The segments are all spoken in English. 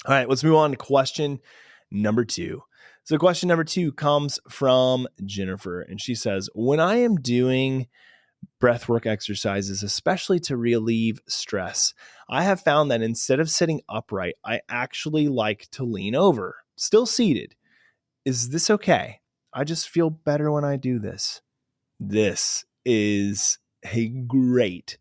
All right, let's move on to question number 2. So question number 2 comes from Jennifer, and she says, when I am doing breathwork exercises, especially to relieve stress, I have found that instead of sitting upright, I actually like to lean over, still seated. Is this okay? I just feel better when I do this. This is a great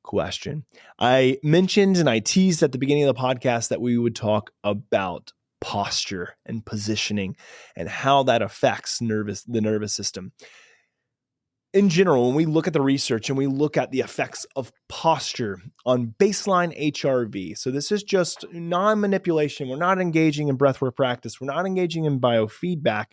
question. I mentioned and I teased at the beginning of the podcast that we would talk about posture and positioning and how that affects the nervous system. In general, when we look at the research and we look at the effects of posture on baseline HRV, so this is just non-manipulation. We're not engaging in breathwork practice. We're not engaging in biofeedback.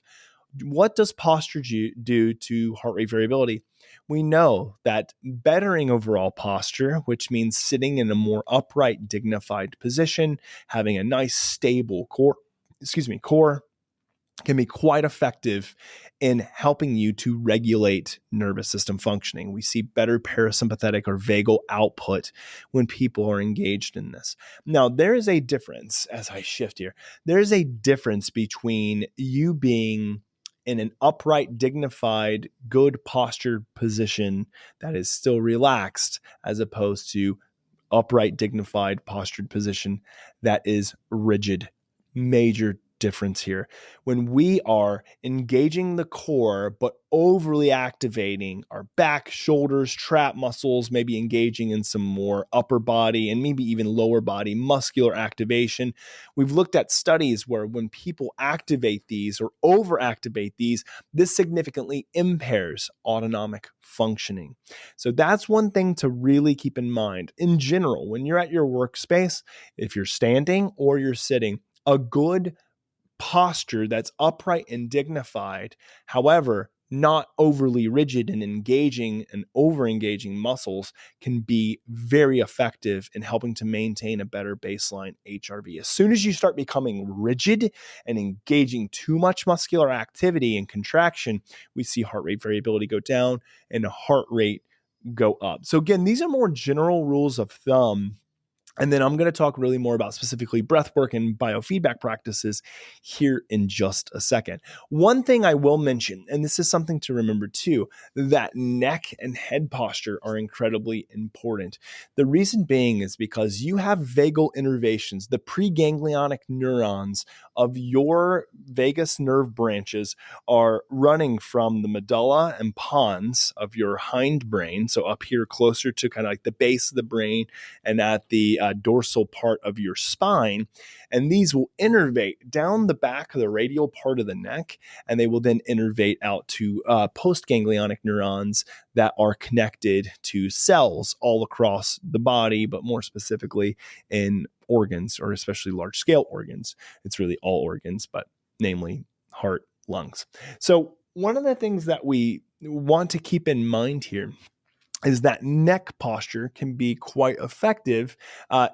What does posture do to heart rate variability? We know that bettering overall posture, which means sitting in a more upright, dignified position, having a nice, stable core, can be quite effective in helping you to regulate nervous system functioning. We see better parasympathetic or vagal output when people are engaged in this. Now, there is a difference, as I shift here, there is a difference between you being in an upright, dignified, good posture position that is still relaxed, as opposed to upright, dignified, postured position that is rigid. Major difference here. When we are engaging the core, but overly activating our back, shoulders, trap muscles, maybe engaging in some more upper body and maybe even lower body muscular activation. We've looked at studies where when people activate these or overactivate these, this significantly impairs autonomic functioning. So that's one thing to really keep in mind. In general, when you're at your workspace, if you're standing or you're sitting, a good posture that's upright and dignified, however, not overly rigid and engaging and over-engaging muscles, can be very effective in helping to maintain a better baseline HRV. As soon as you start becoming rigid and engaging too much muscular activity and contraction, we see heart rate variability go down and heart rate go up. So again, these are more general rules of thumb. And then I'm going to talk really more about specifically breathwork and biofeedback practices here in just a second. One thing I will mention, and this is something to remember too, that neck and head posture are incredibly important. The reason being is because you have vagal innervations, the preganglionic neurons of your vagus nerve branches are running from the medulla and pons of your hindbrain, so up here closer to kind of like the base of the brain and at the dorsal part of your spine. And these will innervate down the back of the radial part of the neck, and they will then innervate out to postganglionic neurons that are connected to cells all across the body, but more specifically in organs, or especially large scale organs. It's really all organs, but namely heart, lungs. So one of the things that we want to keep in mind here is that neck posture can be quite effective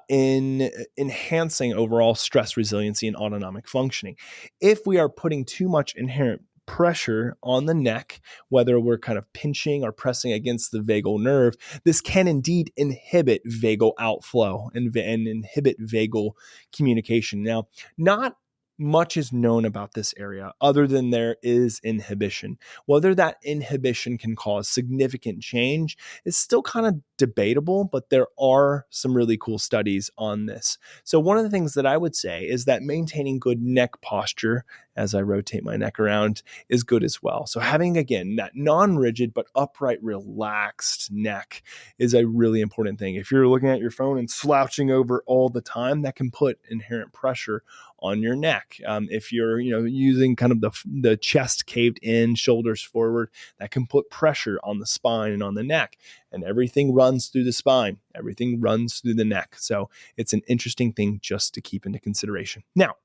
in enhancing overall stress resiliency and autonomic functioning. If we are putting too much inherent pressure on the neck, whether we're kind of pinching or pressing against the vagal nerve, this can indeed inhibit vagal outflow and inhibit vagal communication. Now, not much is known about this area other than there is inhibition. Whether that inhibition can cause significant change is still kind of debatable, but there are some really cool studies on this. So one of the things that I would say is that maintaining good neck posture as I rotate my neck around is good as well. So having, again, that non-rigid but upright, relaxed neck is a really important thing. If you're looking at your phone and slouching over all the time, that can put inherent pressure on your neck. If you're, using kind of the chest caved in, shoulders forward, that can put pressure on the spine and on the neck. And everything runs through the spine. Everything runs through the neck. So it's an interesting thing just to keep into consideration. Now,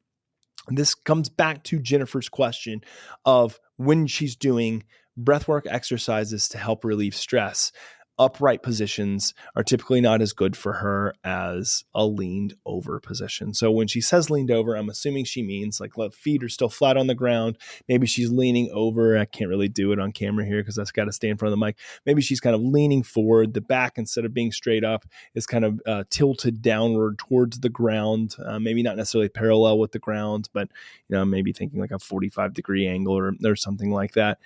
this comes back to Jennifer's question of when she's doing breathwork exercises to help relieve stress. upright positions are typically not as good for her as a leaned over position. So when she says leaned over, I'm assuming she means like the feet are still flat on the ground. Maybe she's leaning over. I can't really do it on camera here because that's got to stay in front of the mic. Maybe she's kind of leaning forward. The back, instead of being straight up, is kind of tilted downward towards the ground. Maybe not necessarily parallel with the ground, but maybe thinking like a 45-degree angle or something like that.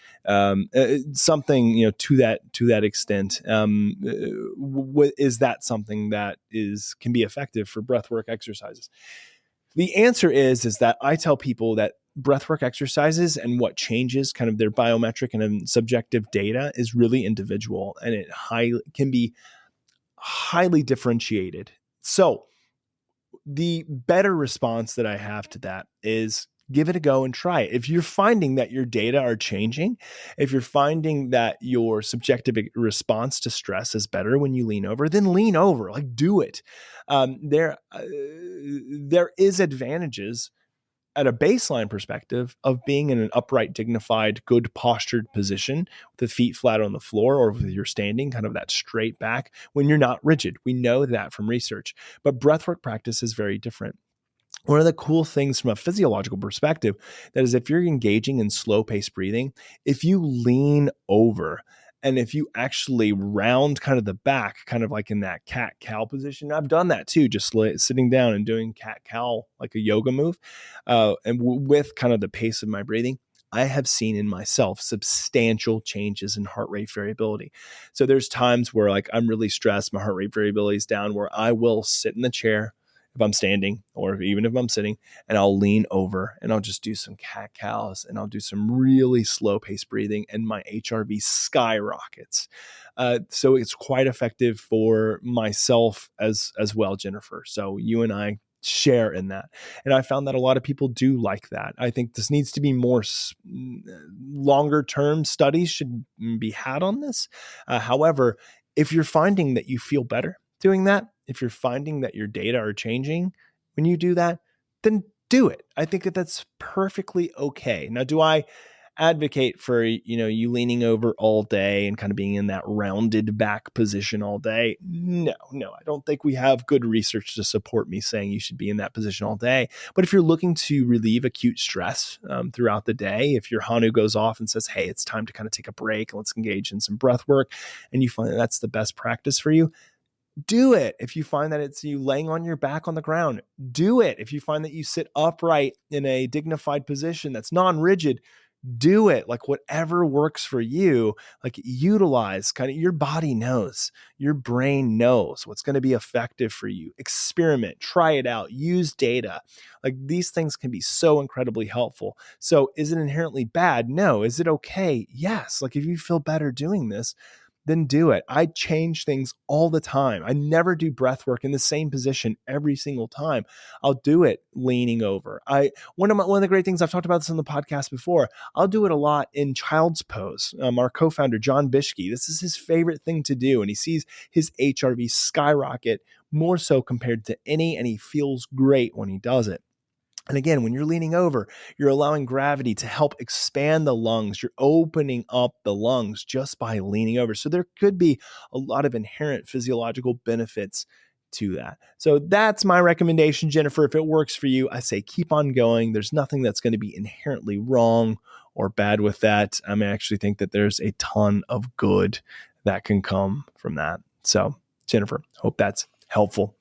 Something to that extent. Is that something that can be effective for breathwork exercises? The answer is that I tell people that breathwork exercises and what changes kind of their biometric and subjective data is really individual, and it can be highly differentiated. So the better response that I have to that is give it a go and try it. If you're finding that your data are changing, if you're finding that your subjective response to stress is better when you lean over, then lean over, like do it. There is advantages at a baseline perspective of being in an upright, dignified, good postured position with the feet flat on the floor, or with your standing, kind of that straight back when you're not rigid. We know that from research, but breathwork practice is very different. One of the cool things from a physiological perspective, that is if you're engaging in slow paced breathing, if you lean over and if you actually round kind of the back, kind of like in that cat cow position, I've done that too, just sitting down and doing cat cow, like a yoga move, with kind of the pace of my breathing, I have seen in myself substantial changes in heart rate variability. So there's times where like I'm really stressed, my heart rate variability is down, where I will sit in the chair if I'm standing or even if I'm sitting, and I'll lean over and I'll just do some cat cows and I'll do some really slow paced breathing, and my HRV skyrockets. So it's quite effective for myself as well, Jennifer. So you and I share in that. And I found that a lot of people do like that. I think this needs to be more longer term studies should be had on this. However, if you're finding that you feel better doing that, if you're finding that your data are changing when you do that, then do it. I think that that's perfectly okay. Now, do I advocate for, you leaning over all day and kind of being in that rounded back position all day? No, I don't think we have good research to support me saying you should be in that position all day. But if you're looking to relieve acute stress throughout the day, if your Hanu goes off and says, hey, it's time to kind of take a break, let's engage in some breath work, and you find that that's the best practice for you, do it. If you find that it's you laying on your back on the ground, do it. If you find that you sit upright in a dignified position that's non-rigid, do it. Like whatever works for you, like utilize kind of your body knows, your brain knows what's going to be effective for you. Experiment, try it out, use data. Like these things can be so incredibly helpful. So is it inherently bad? No. Is it okay? Yes. Like if you feel better doing this, then do it. I change things all the time. I never do breath work in the same position every single time. I'll do it leaning over. One of the great things, I've talked about this on the podcast before, I'll do it a lot in child's pose. Our co-founder, John Bishke, this is his favorite thing to do. And he sees his HRV skyrocket more so compared to any, and he feels great when he does it. And again, when you're leaning over, you're allowing gravity to help expand the lungs. You're opening up the lungs just by leaning over. So there could be a lot of inherent physiological benefits to that. So that's my recommendation, Jennifer. If it works for you, I say keep on going. There's nothing that's going to be inherently wrong or bad with that. I actually think that there's a ton of good that can come from that. So Jennifer, hope that's helpful.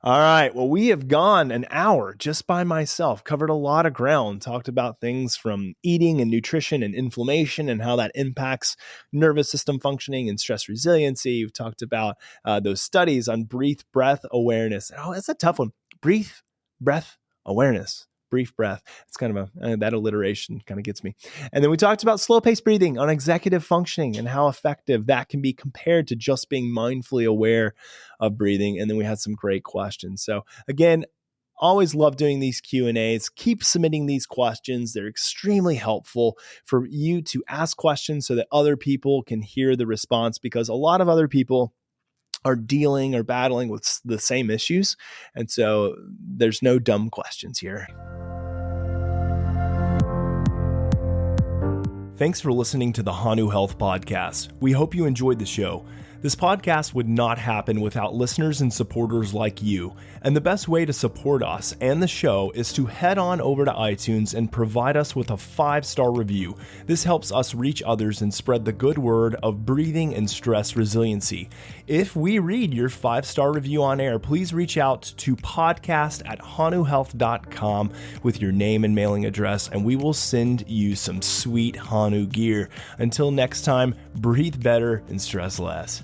All right. Well, we have gone an hour just by myself, covered a lot of ground, talked about things from eating and nutrition and inflammation and how that impacts nervous system functioning and stress resiliency. We've talked about those studies on breath awareness. Oh, that's a tough one. Breath awareness. Brief breath. It's kind of that alliteration kind of gets me. And then we talked about slow paced breathing on executive functioning and how effective that can be compared to just being mindfully aware of breathing. And then we had some great questions. So again, always love doing these Q&As. Keep submitting these questions. They're extremely helpful for you to ask questions so that other people can hear the response, because a lot of other people are dealing or battling with the same issues. And so there's no dumb questions here. Thanks for listening to the Hanu Health Podcast. We hope you enjoyed the show. This podcast would not happen without listeners and supporters like you. And the best way to support us and the show is to head on over to iTunes and provide us with a 5-star review. This helps us reach others and spread the good word of breathing and stress resiliency. If we read your 5-star review on air, please reach out to podcast@hanuhealth.com with your name and mailing address, and we will send you some sweet Hanu gear. Until next time, breathe better and stress less.